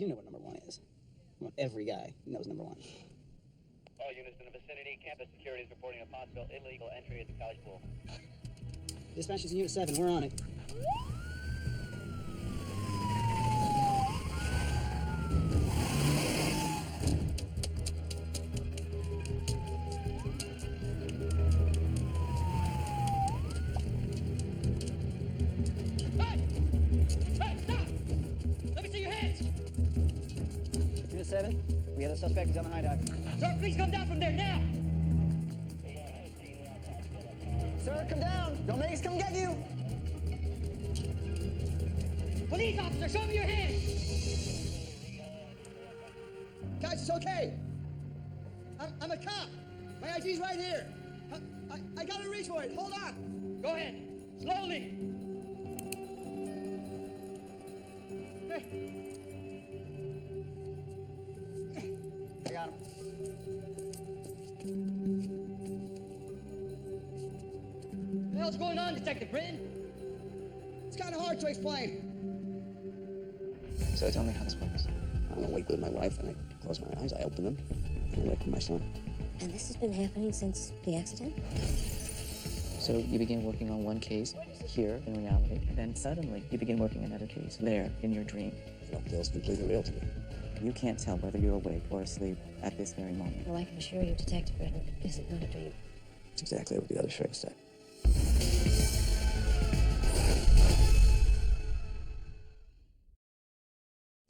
You know what number 1 is. Well, every guy knows number 1. All units in the vicinity, campus security is reporting a possible illegal entry at the college pool. Dispatch is Unit 7. We're on it. Unit 7, we have a suspect who's on the hideout. Sir, please come down from there now! Sir, come down! Don't make us come get you! Police officer, show me your hands! Guys, it's okay. I'm a cop. My ID's right here. I gotta reach for it. Hold on. Go ahead, slowly! I got him. What the hell's going on, Detective Britton? It's kind of hard to explain. So tell me how this works. I'm awake with my wife, and I close my eyes, I open them, and I wake with my son. And this has been happening since the accident? So you begin working on one case here in reality, and then suddenly you begin working another case there in your dream. It all feels completely real to me. You can't tell whether you're awake or asleep at this very moment. Well, I can assure you, Detective Britton, this is not a dream. It's exactly what the other sheriff said.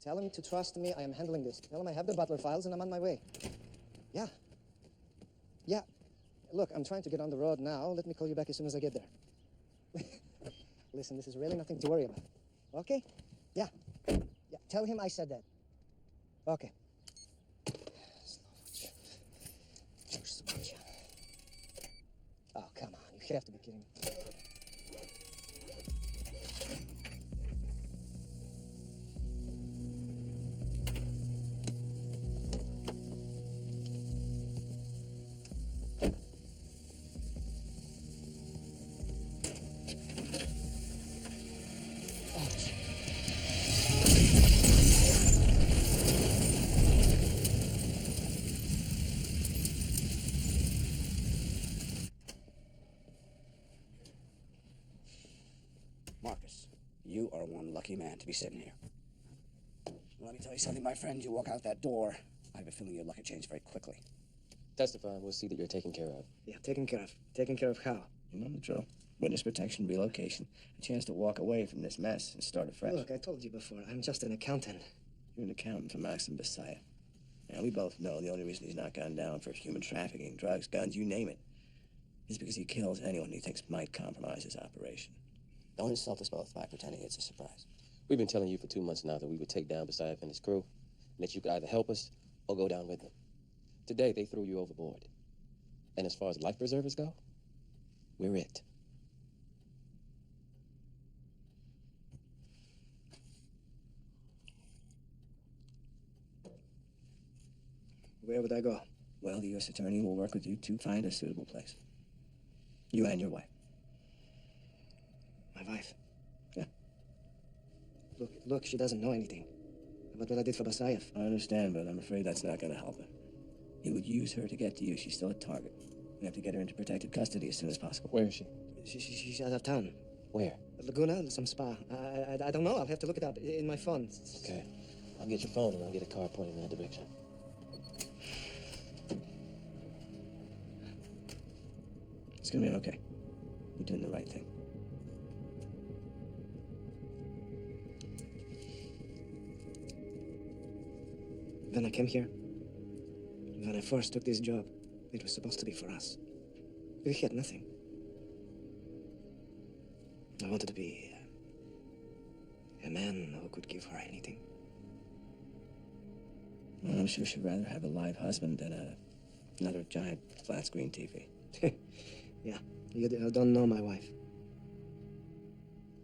Tell him to trust me. I am handling this. Tell him I have the Butler files and I'm on my way. Yeah. Yeah. Look, I'm trying to get on the road now. Let me call you back as soon as I get there. Listen, this is really nothing to worry about. Okay? Yeah. Yeah. Tell him I said that. Okay. Oh, come on. You have to be kidding me. Marcus, you are one lucky man to be sitting here. Let me tell you something, my friend. You walk out that door, I have a feeling your luck will change very quickly. Testify, and we'll see that you're taken care of. Yeah, taken care of. Taken care of how? You know the drill. Witness protection, relocation, a chance to walk away from this mess and start afresh. Look, I told you before, I'm just an accountant. You're an accountant for Maxim Basayev. Now, we both know the only reason he's not gone down for human trafficking, drugs, guns, you name it, is because he kills anyone he thinks might compromise his operation. Don't insult us both by pretending it's a surprise. We've been telling you for 2 months now that we would take down Basayev and his crew, and that you could either help us or go down with them. Today, they threw you overboard. And as far as life preservers go, we're it. Where would I go? Well, the U.S. Attorney will work with you to find a suitable place. You and your wife. My wife? Yeah. Look, she doesn't know anything about what I did for Basayev. I understand, but I'm afraid that's not going to help her. He would use her to get to you. She's still a target. We have to get her into protective custody as soon as possible. Where is she? She's out of town. Where? Laguna, some spa. I don't know. I'll have to look it up in my phone. Okay. I'll get your phone and I'll get a car pointing in that direction. It's going to be okay. You're doing the right thing. When I came here, when I first took this job, it was supposed to be for us. We had nothing. I wanted to be a man who could give her anything. Well, I'm sure she'd rather have a live husband than another giant flat screen TV. Yeah, you don't know my wife.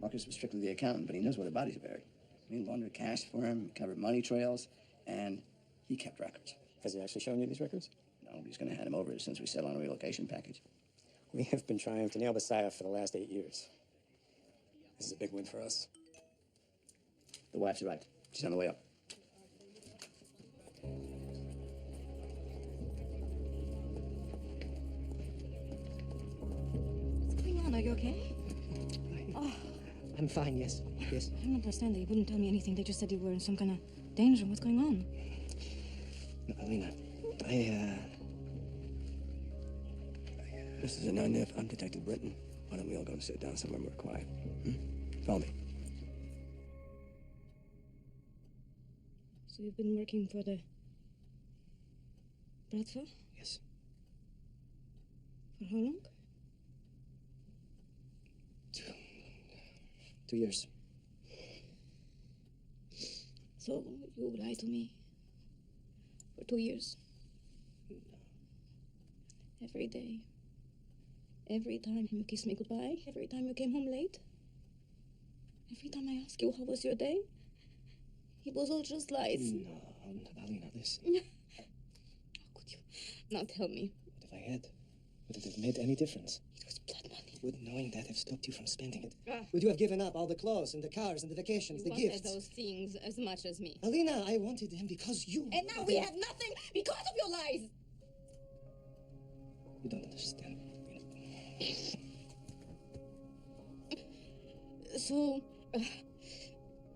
Marcus was strictly the accountant, but he knows where the bodies are buried. He laundered cash for him, covered money trails, and he kept records. Has he actually shown you these records? No, he's going to hand them over as soon as we settle on a relocation package. We have been trying to nail Basayev for the last 8 years. This is a big win for us. The wife's arrived. She's on the way up. I'm fine, yes. Yes. I don't understand. They wouldn't tell me anything. They just said you were in some kind of danger. What's going on? No, Alina, This is a 9F. I'm Detective Britton. Why don't we all go and sit down somewhere more quiet? Follow me. So you've been working for the Bradford? Yes. For how long? 2 years. So you lied to me for 2 years? Every day. Every time you kissed me goodbye. Every time you came home late. Every time I asked you how was your day. It was all just lies. No, Alina, listen. How could you not tell me? What if I had? Would it have made any difference? It was blood money. Would knowing that have stopped you from spending it? Ah. Would you have given up all the clothes and the cars and the vacations, You the wanted gifts? those things as much as me. Alina, I wanted them because you... And now we have nothing because of your lies. You don't understand. So,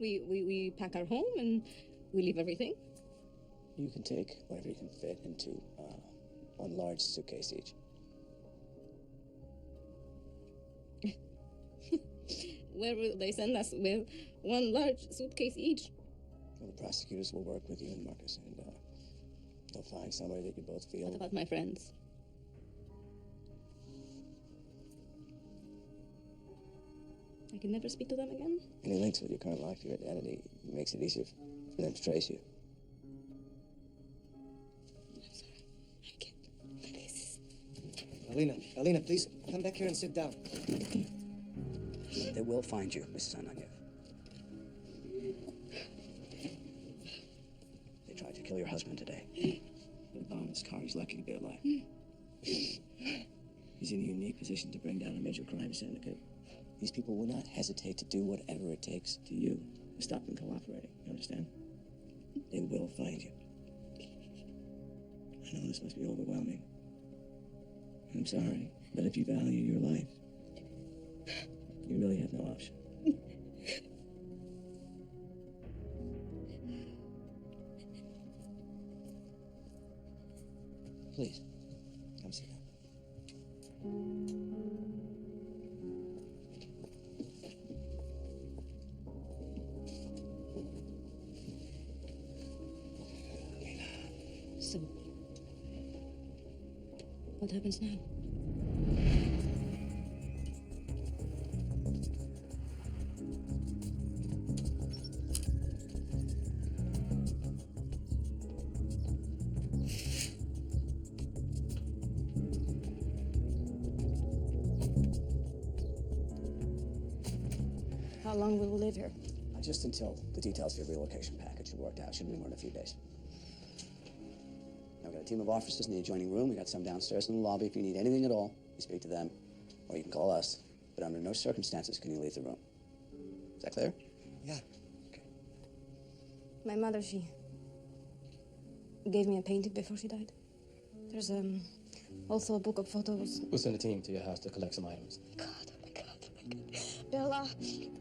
we pack our home and we leave everything. You can take whatever you can fit into one large suitcase each. Where will they send us? With one large suitcase each? Well, the prosecutors will work with you and Marcus, and they'll find somewhere that you both feel. What about my friends? I can never speak to them again? Any links with your current life, your identity, makes it easier for them to trace you. I'm sorry. I can't. This is... Alina, please come back here and sit down. They will find you, Mrs. Ananyev. They tried to kill your husband today. Put a bomb in his car. He's lucky to be alive. He's in a unique position to bring down a major crime syndicate. These people will not hesitate to do whatever it takes to you to stop them cooperating. You understand? They will find you. I know this must be overwhelming. I'm sorry, but if you value your life, you really have no option. Please, come sit down. So, what happens now? How long will we live here? Just until the details for your relocation package are worked out. Shouldn't be more than a few days. Now, we've got a team of officers in the adjoining room. We got some downstairs in the lobby. If you need anything at all, you speak to them, or you can call us. But under no circumstances can you leave the room. Is that clear? Yeah. Okay. My mother, she gave me a painting before she died. There's also a book of photos. We'll send a team to your house to collect some items. God, oh my God, oh my God. Bella.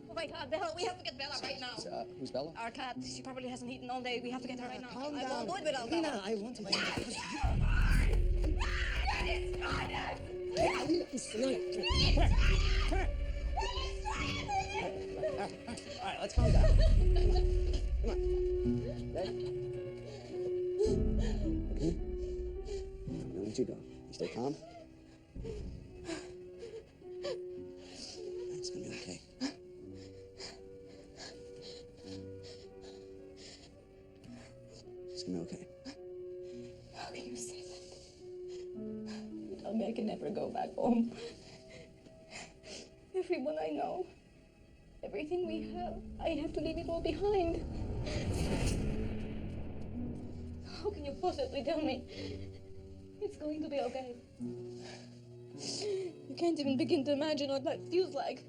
Oh my God, Bella, we have to get Bella right now. Who's Bella? Our cat, she probably hasn't eaten all day. We have to get her right now. Calm I down. won't do it without Alina, Bella. I wanted to... All right, let's calm down. Come on. Okay? Okay? Don't let you go. You stay calm. It's gonna be okay. It's gonna be okay. How can you say that? You tell me I can never go back home. Everyone I know, everything we have, I have to leave it all behind. How can you possibly tell me it's going to be okay? You can't even begin to imagine what that feels like.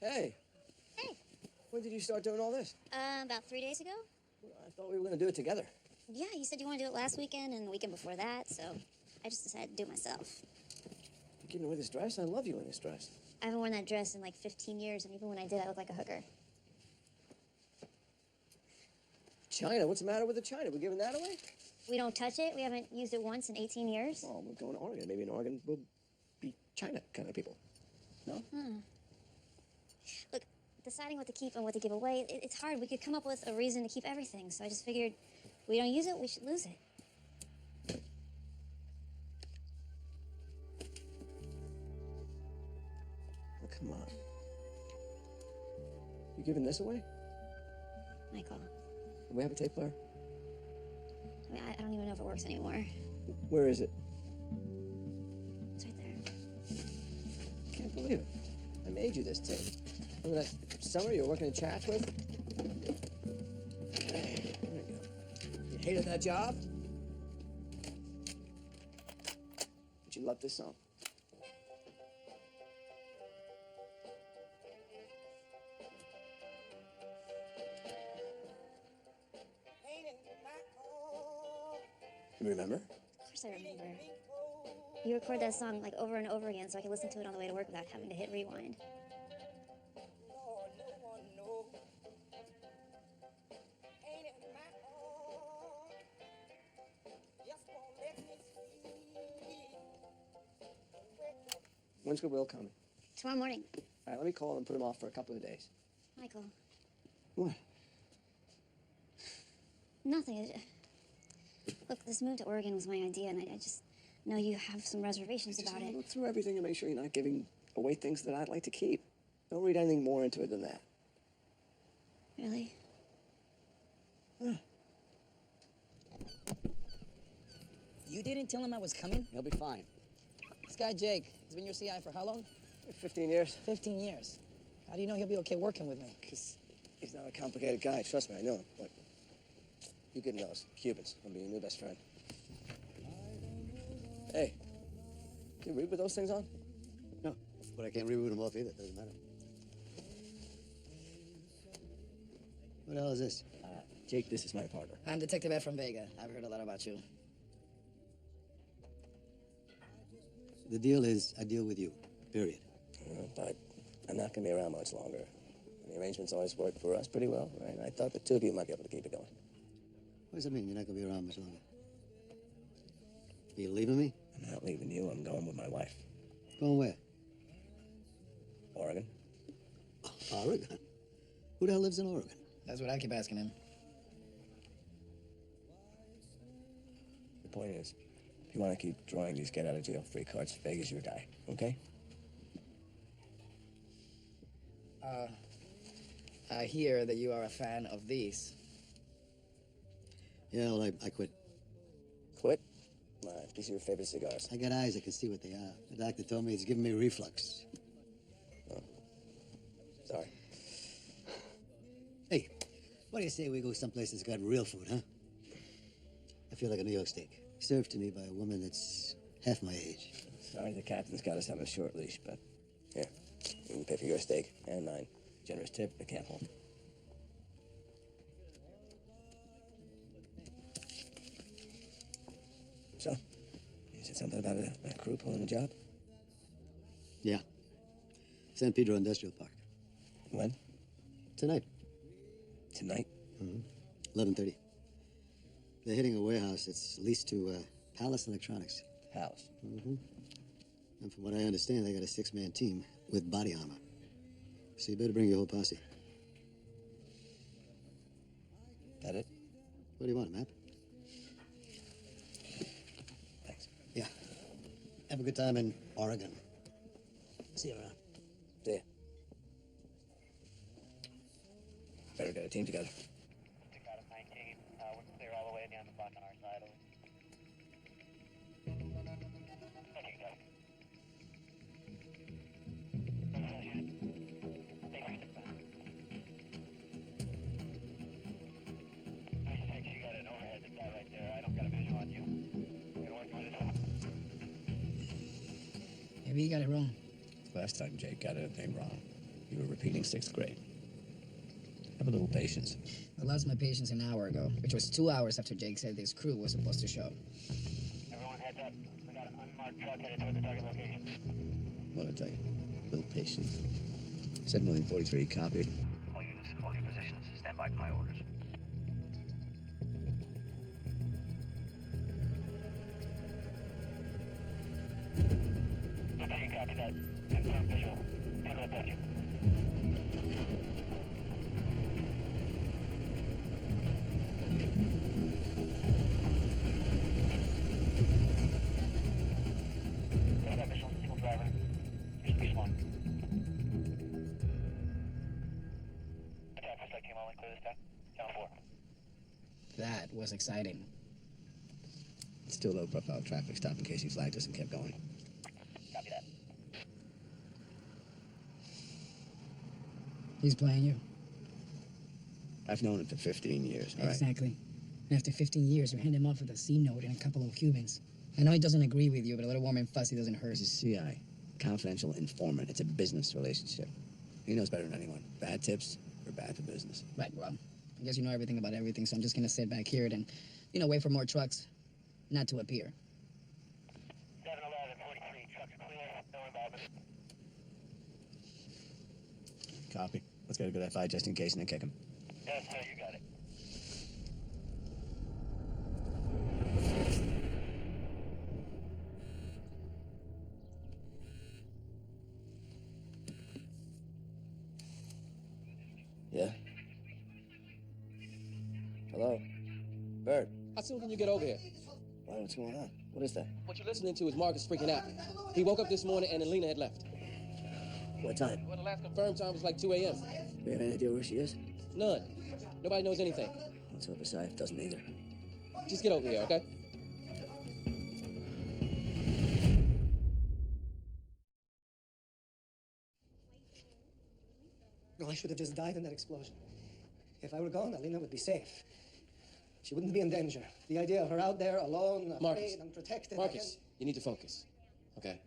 Hey. Hey. When did you start doing all this? About 3 days ago? I thought we were going to do it together. Yeah, you said you wanted to do it last weekend and the weekend before that, so I just decided to do it myself. You kidding with this dress? I love you in this dress. I haven't worn that dress in like 15 years, and even when I did, I looked like a hooker. China? What's the matter with the China? We're giving that away? We don't touch it. We haven't used it once in 18 years. Well, we're going to Oregon. Maybe in Oregon we'll be China kind of people. No? Look, deciding what to keep and what to give away, it's hard. We could come up with a reason to keep everything, so I just figured we don't use it, we should lose it. Oh, come on. You giving this away? Michael, Do we have a tape player? I mean, I don't even know if it works anymore. Where is it? It's right there. I can't believe it. I made you this tape. Remember that summer you were working in Chatsworth? There we go. You hated that job? But you love this song. You remember? Of course I remember. You record that song like over and over again so I could listen to it on the way to work without having to hit rewind. When's Goodwill coming? Tomorrow morning. All right, let me call and put him off for a couple of days. Michael. What? Nothing. Look, this move to Oregon was my idea, and I just know you have some reservations about it. Look through everything and make sure you're not giving away things that I'd like to keep. Don't read anything more into it than that. Really? Huh. You didn't tell him I was coming? He'll be fine. This guy, Jake, he's been your CI for how long? 15 years. 15 years. How do you know he'll be okay working with me? Because he's not a complicated guy. Trust me, I know him. But you get those Cubans. I'll be your new best friend. Hey, can you read with those things on? No, but I can't reboot them off either. Doesn't matter. What the hell is this? Jake, this is my partner. I'm Detective Ed from Vega. I've heard a lot about you. The deal is I deal with you. Period. But I'm not going to be around much longer. The arrangements always worked for us pretty well, right? I thought the two of you might be able to keep it going. What does that mean? You're not going to be around much longer? Are you leaving me? I'm not leaving you. I'm going with my wife. Going where? Oregon. Oregon? Who the hell lives in Oregon? That's what I keep asking him. The point is, if you want to keep drawing these get-out-of-jail-free cards, Vega's your guy, okay? I hear that you are a fan of these. Yeah, well, I quit. Quit? These are your favorite cigars. I got eyes that can see what they are. The doctor told me it's giving me reflux. Oh. Sorry. Hey, what do you say we go someplace that's got real food, huh? I feel like a New York steak, served to me by a woman that's half my age. Sorry, the captain's got us on a short leash, but here, you can pay for your steak and mine. Generous tip, the camp home. So, you said something about a crew pulling a job? Yeah. San Pedro Industrial Park. When? Tonight. Tonight? 11:30. They're hitting a warehouse that's leased to Palace Electronics. Palace? And from what I understand, they got a 6-man team with body armor. So you better bring your whole posse. That it? What do you want, a map? Thanks. Yeah. Have a good time in Oregon. See you around. See ya. Better get a team together. 6 out of 19. We're clear all the way down the block on our side. Okay, got it. You got an overhead, the guy right there. I don't got a visual on you. Good work with it. Maybe you got it wrong. Last time Jake got anything wrong. You were repeating 6th grade. Have a little patience. I lost my patience an hour ago, which was 2 hours after Jake said this crew was supposed to show. Everyone heads up. We got an unmarked truck headed toward the target location. What did I tell you? A little patience. 7,043, copied. All units, hold your positions. Stand by for my orders. Okay, copy that. Confirm visual. Tango approaching. Got visual, single driver. Here's piece 1. Attack first light team only, clear this time. Channel 4. That was exciting. Still low profile traffic stop in case you flagged us and kept going. Copy that. He's playing you. I've known him for 15 years, all right? Exactly. And after 15 years, you hand him off with a C note and a couple of Cubans. I know he doesn't agree with you, but a little warm and fuzzy doesn't hurt. He's a CI, confidential informant. It's a business relationship. He knows better than anyone. Bad tips are bad for business. Right, well, I guess you know everything about everything, so I'm just gonna sit back here and, wait for more trucks not to appear. 7-11-43, trucks clear, no involvement. Copy. Let's get a good FI just in case and then kick him. Yes, sir, you got it. Yeah? Hello? Bert? How soon can you get over here? Why, what's going on? What is that? What you're listening to is Marcus freaking out. He woke up this morning and Alina had left. What time? Well, the last confirmed time was like 2 a.m. We have any idea where she is? None. Nobody knows anything. Let's hope Asif doesn't either. Just get over here, okay? No, I should have just died in that explosion. If I were gone, Alina would be safe. She wouldn't be in danger. The idea of her out there alone, Marcus. afraid, unprotected. Marcus, you need to focus, okay?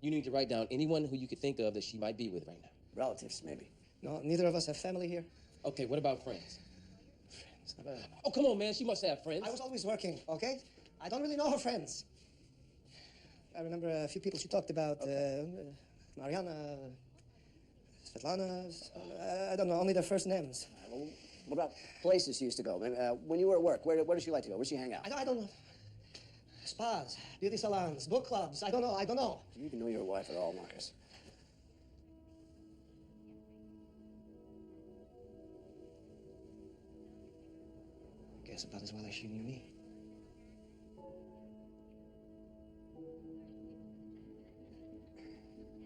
You need to write down anyone who you could think of that she might be with right now. Relatives, maybe. No, neither of us have family here. Okay, what about friends? Friends? Oh, come on, man. She must have friends. I was always working, okay? I don't really know her friends. I remember a few people she talked about. Mariana, Svetlana. I don't know, only their first names. Well, what about places she used to go? Maybe, when you were at work, where does she like to go? Where does she hang out? I don't know. Spas, beauty salons, book clubs. I don't know. Do you even know your wife at all, Marcus? Guess about as well as she knew me.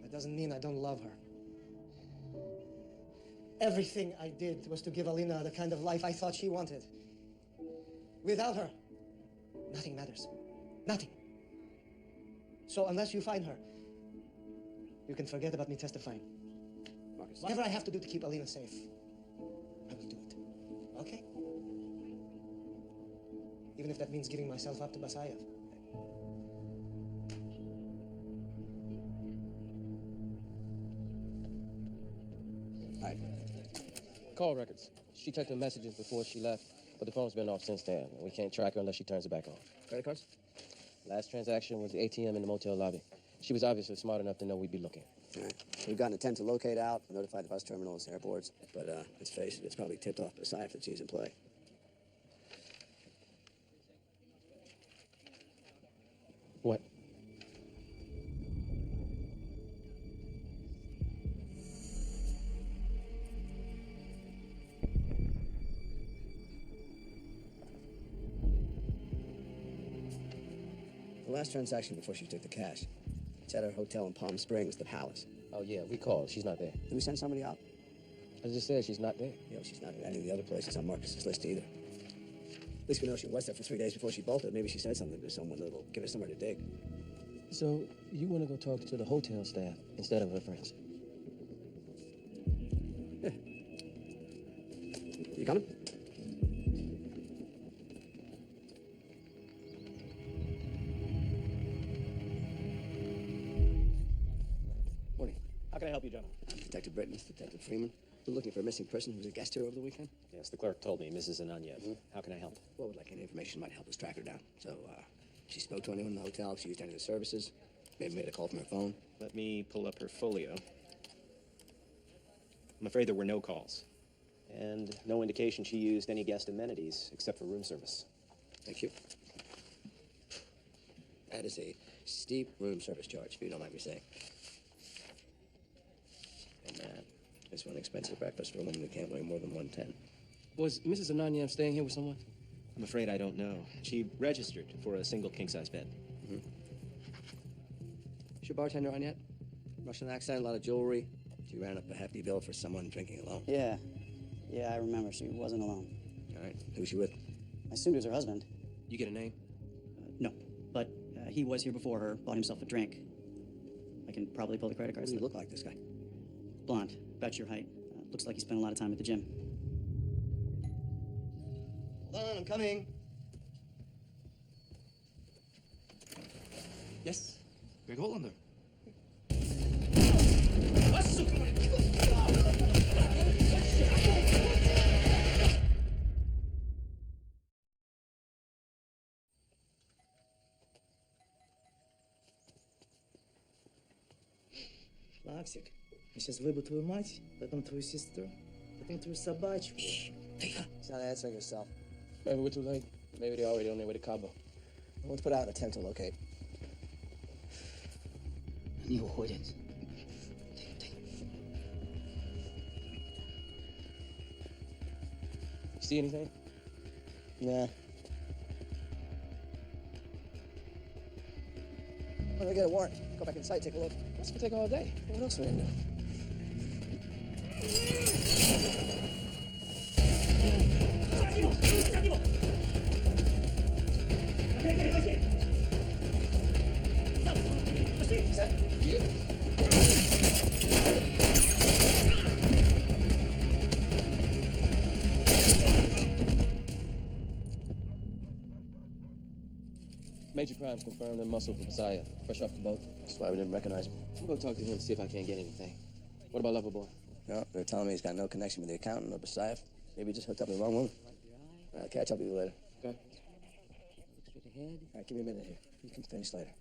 That doesn't mean I don't love her. Everything I did was to give Alina the kind of life I thought she wanted. Without her, nothing matters. Nothing. So unless you find her, you can forget about me testifying. Marcus. Whatever I have to do to keep Alina safe, I will do it. Okay? Even if that means giving myself up to Basayev. All right. Call records. She checked her messages before she left, but the phone's been off since then. We can't track her unless she turns it back on. Credit cards? Last transaction was the ATM in the motel lobby. She was obviously smart enough to know we'd be looking. All right. We've gotten a 10 to locate out, notified the bus terminals, airports, but let's face it, it's probably tipped off Basayev that she's in play. What? The last transaction before she took the cash. It's at her hotel in Palm Springs, the Palace. Oh, yeah, we called. She's not there. Did we send somebody out? I just said she's not there. You know, she's not at any of the other places on Marcus's list either. At least we know she was there for 3 days before she bolted. Maybe she said something to someone that'll give us somewhere to dig. So, you want to go talk to the hotel staff instead of her friends? Yeah. You coming? Morning. How can I help you, gentlemen? Detective Britton, Detective Freeman. We're looking for a missing person who was a guest here over the weekend. Yes, the clerk told me, Mrs. Ananya. How can I help? Well, we'd like any information that might help us track her down. So, she spoke to anyone in the hotel, she used any of the services, maybe made a call from her phone. Let me pull up her folio. I'm afraid there were no calls. And no indication she used any guest amenities except for room service. Thank you. That is a steep room service charge, if you don't mind me saying. And this one expensive breakfast for a woman who can't weigh more than 110. Was Mrs. Ananya staying here with someone? I'm afraid I don't know. She registered for a single king-size bed. Is your bartender on yet? Russian accent, a lot of jewelry. She ran up a hefty bill for someone drinking alone. Yeah. Yeah, I remember. She wasn't alone. All right. Who's she with? I assumed it was her husband. You get a name? No, but he was here before her, bought himself a drink. I can probably pull the credit What cards. does he look like, this guy? Blonde, about your height. Looks like he spent a lot of time at the gym. Hold on, I'm coming. Yes, Greg Hollander. Максик, я сейчас выебу твою мать, потом твою сестру, потом твою собачку. He's not answering himself. Maybe we're too late. Maybe they're already on their way to Cabo. Let's put out an attempt to locate. Они уходят. You see anything? Nah. Well, we get a warrant. Go back inside, take a look. That's gonna take all day. What else are we gonna do? Major crimes confirmed in muscle for Messiah. Fresh off the boat. That's why we didn't recognize him. I'll go talk to him, see if I can't get anything. What about Loverboy? No, they're telling me he's got no connection with the accountant or Basayev. Maybe he just hooked up with the wrong woman. I'll catch up with you later. Okay. Look straight ahead. All right, give me a minute here. You can finish later.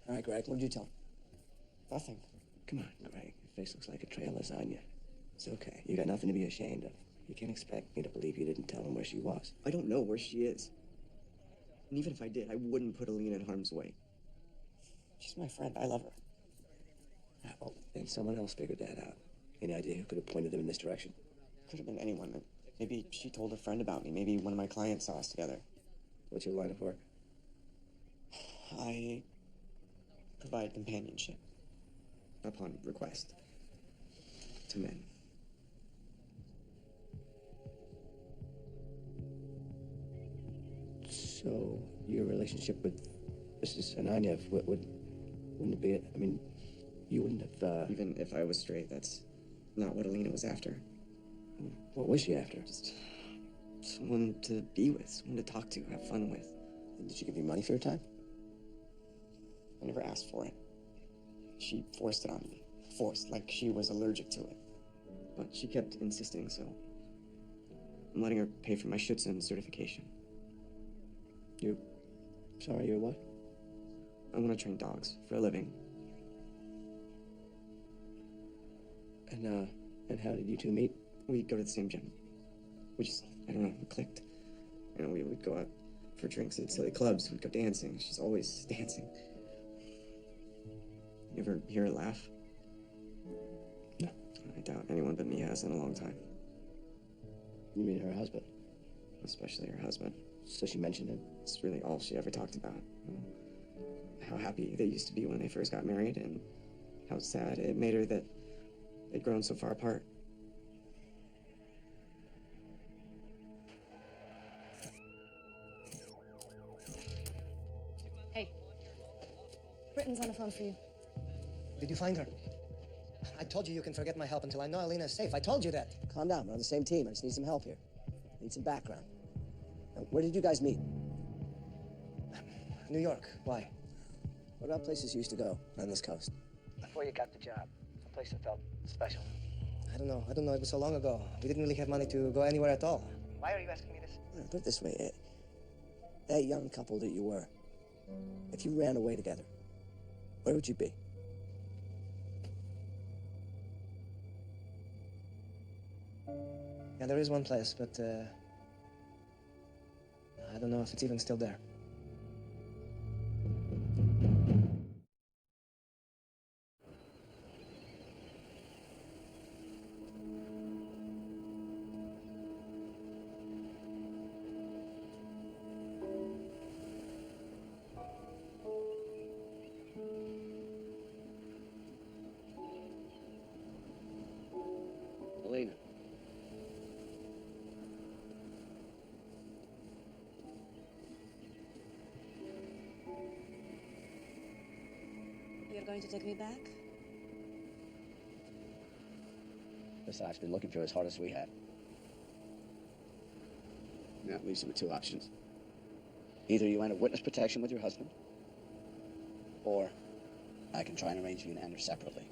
All right, Greg, what did you tell him? Nothing. Come on, Greg. Your face looks like a tray of lasagna. It's okay. You got nothing to be ashamed of. You can't expect me to believe you didn't tell him where she was. I don't know where she is. And even if I did, I wouldn't put Alina in harm's way. She's my friend. I love her. Ah, well, then someone else figured that out. Any idea who could have pointed them in this direction? Could have been anyone. Maybe she told a friend about me. Maybe one of my clients saw us together. What's your line of work? I provide companionship. Upon request. To men. So, your relationship with Mrs. Ananya, wouldn't it be, I mean, you wouldn't have, Even if I was straight, that's not what Alina was after. What was she after? Just someone to be with, someone to talk to, have fun with. And did she give you money for your time? I never asked for it. She forced it on me. Forced, like she was allergic to it. But she kept insisting, so I'm letting her pay for my Schutzen certification. Sorry, you're what? I want to train dogs for a living. And how did you two meet? We go to the same gym. We just, I don't know, we clicked. You know, we would go out for drinks at silly clubs. We'd go dancing. She's always dancing. You ever hear her laugh? No. I doubt anyone but me has in a long time. You mean her husband? Especially her husband. So she mentioned him? It's really all she ever talked about. How happy they used to be when they first got married, and how sad it made her that they'd grown so far apart. Hey. Britton's on the phone for you. Did you find her? I told you can forget my help until I know Alina's safe. I told you that. Calm down. We're on the same team. I just need some help here. I need some background. Now, where did you guys meet? New York. Why? What about places you used to go on this coast? Before you got the job, a place that felt special. I don't know. It was so long ago. We didn't really have money to go anywhere at all. Why are you asking me this? Put it this way, that young couple that you were, if you ran away together, where would you be? Yeah, there is one place, but I don't know if it's even still there. Elena. You're going to take me back? Besides, been looking for you as hard as we have. Now, it leaves you with two options. Either you enter witness protection with your husband, or I can try and arrange for you to enter separately.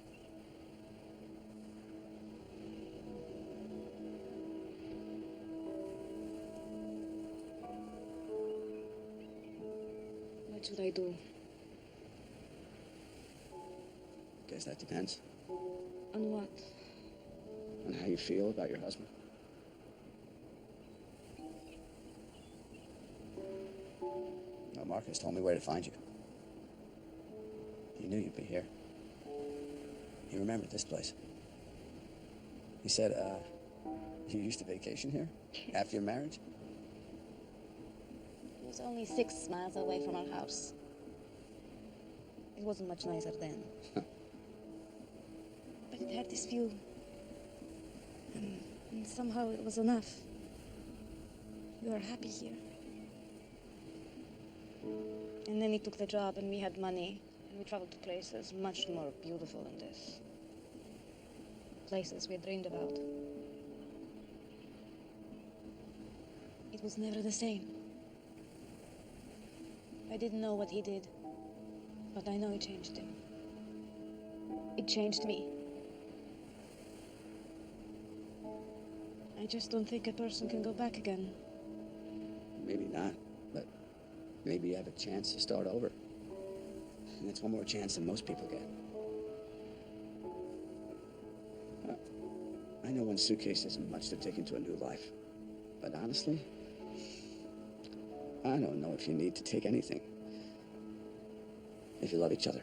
What should I do? Guess that depends On what? on how you feel about your husband. Well, Marcus told me where to find you. He knew you'd be here. He remembered this place. He said, you used to vacation here after your marriage? It was only 6 miles away from our house. It wasn't much nicer then. But it had this view. And somehow it was enough. We were happy here. And then he took the job and we had money. And we traveled to places much more beautiful than this. Places we had dreamed about. It was never the same. I didn't know what he did, but I know it changed him. It changed me. I just don't think a person can go back again. Maybe not, but maybe you have a chance to start over. And it's one more chance than most people get. I know one suitcase isn't much to take into a new life, but honestly, I don't know if you need to take anything if you love each other.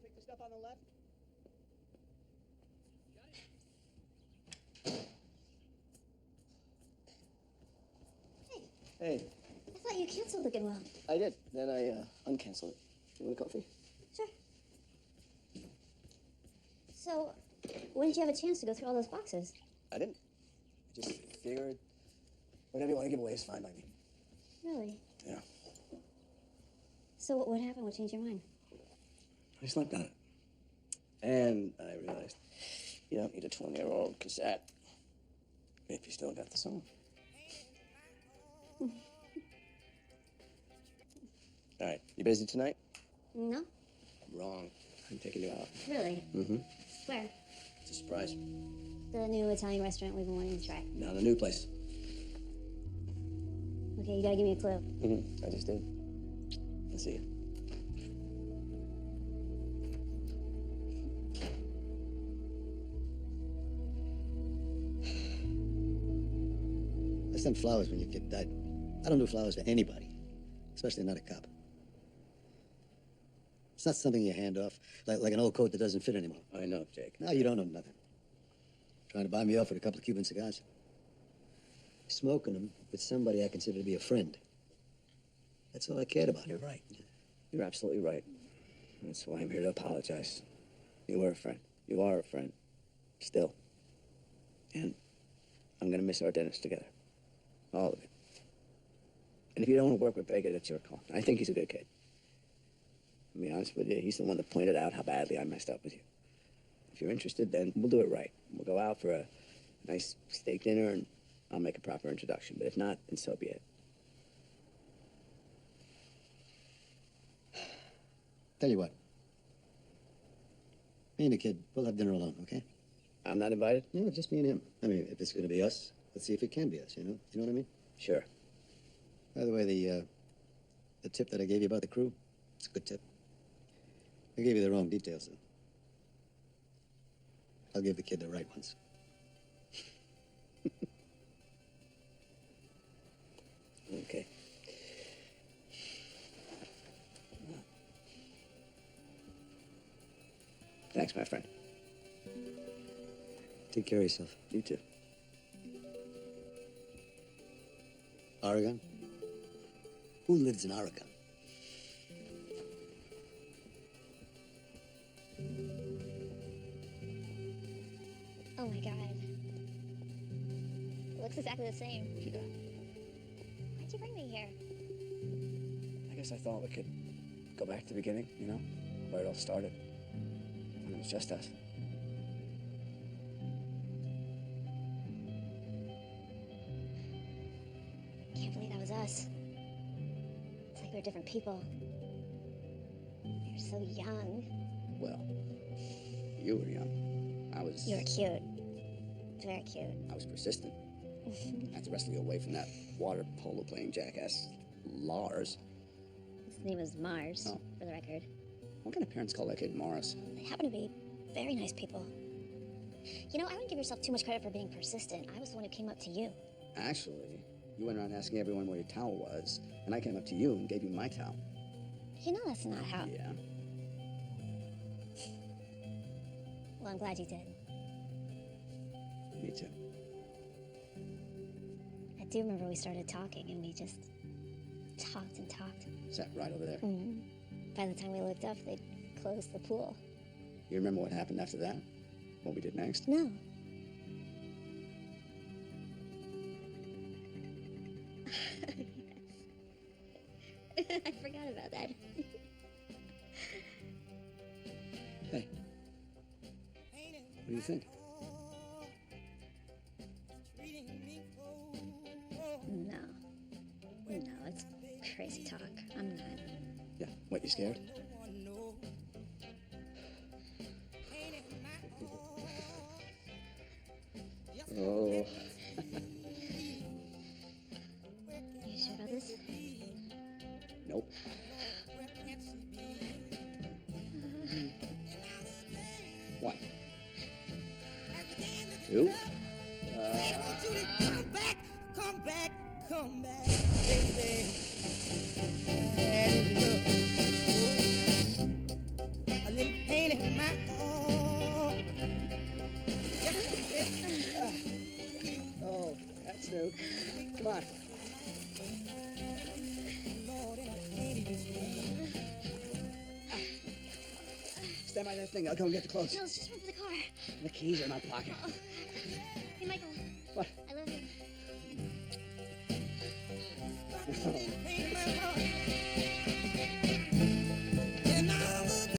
Pick the stuff on the left. Hey, I thought you canceled the Goodwill. I did. Then I uncanceled it. You want a coffee? Sure. So, when did you have a chance to go through all those boxes? I didn't. I just figured whatever you want to give away is fine by me. Really? Yeah. So what happened? What changed your mind? I slept on it. And I realized you don't need a 20-year-old cassette if you still got the song. All right, you busy tonight? No. Wrong. I'm taking you out. Really? Mm-hmm. Where? It's a surprise. The new Italian restaurant we've been wanting to try. No, the new place. Okay, you gotta give me a clue. Mm-hmm. I just did. I'll see you. send flowers when your kid died. I don't do flowers for anybody, especially not a cop. It's not something you hand off, like an old coat that doesn't fit anymore. I know, Jake. No, you don't know nothing. Trying to buy me off with a couple of Cuban cigars. Smoking them with somebody I consider to be a friend. That's all I cared about. You're right. You're absolutely right. That's why I'm here to apologize. You were a friend. You are a friend. Still. And I'm gonna miss our dinners together. All of it. And if you don't want to work with Baker, that's your call. I think he's a good kid. To be honest with you, he's the one that pointed out how badly I messed up with you. If you're interested, then we'll do it right. We'll go out for a nice steak dinner, and I'll make a proper introduction. But if not, then so be it. Tell you what. Me and the kid, we'll have dinner alone, okay? I'm not invited? No, just me and him. I mean, if it's going to be us, let's see if it can be us, you know? You know what I mean? Sure. By the way, the tip that I gave you about the crew, it's a good tip. I gave you the wrong details, though. I'll give the kid the right ones. Okay. Thanks, my friend. Take care of yourself. You too. Oregon? Who lives in Oregon? Oh my god. It looks exactly the same. Yeah. Why'd you bring me here? I guess I thought we could go back to the beginning, you know? Where it all started. When it was just us. Can't believe that was us. It's like we were different people. We were so young. Well, you were young. I was... You were cute. Very cute. I was persistent. I had to wrestle you away from that water polo playing jackass, Lars. His name was Mars, Oh. for the record. What kind of parents call that kid Morris? They happen to be very nice people. You know, I wouldn't give yourself too much credit for being persistent. I was the one who came up to you. Actually, you went around asking everyone where your towel was, and I came up to you and gave you my towel. You know that's not how... Yeah. Well, I'm glad you did. Me too. I do remember we started talking, and we just talked and talked. Sat right over there. Mm. By the time we looked up, they'd closed the pool. You remember what happened after that? What we did next? No. I forgot about that. Hey. What do you think? No. No, it's crazy talk. I'm not. Yeah. What, you scared? Oh. You sure about this? Nope. One. Two. Come back, come back, come back, baby. A little pain in my heart. Oh, that's new. Come on. Stand by that thing. I'll go and get the clothes. No, let's just run for the car. The keys are in my pocket. Oh. Hey, Michael. What? I love you. Oh,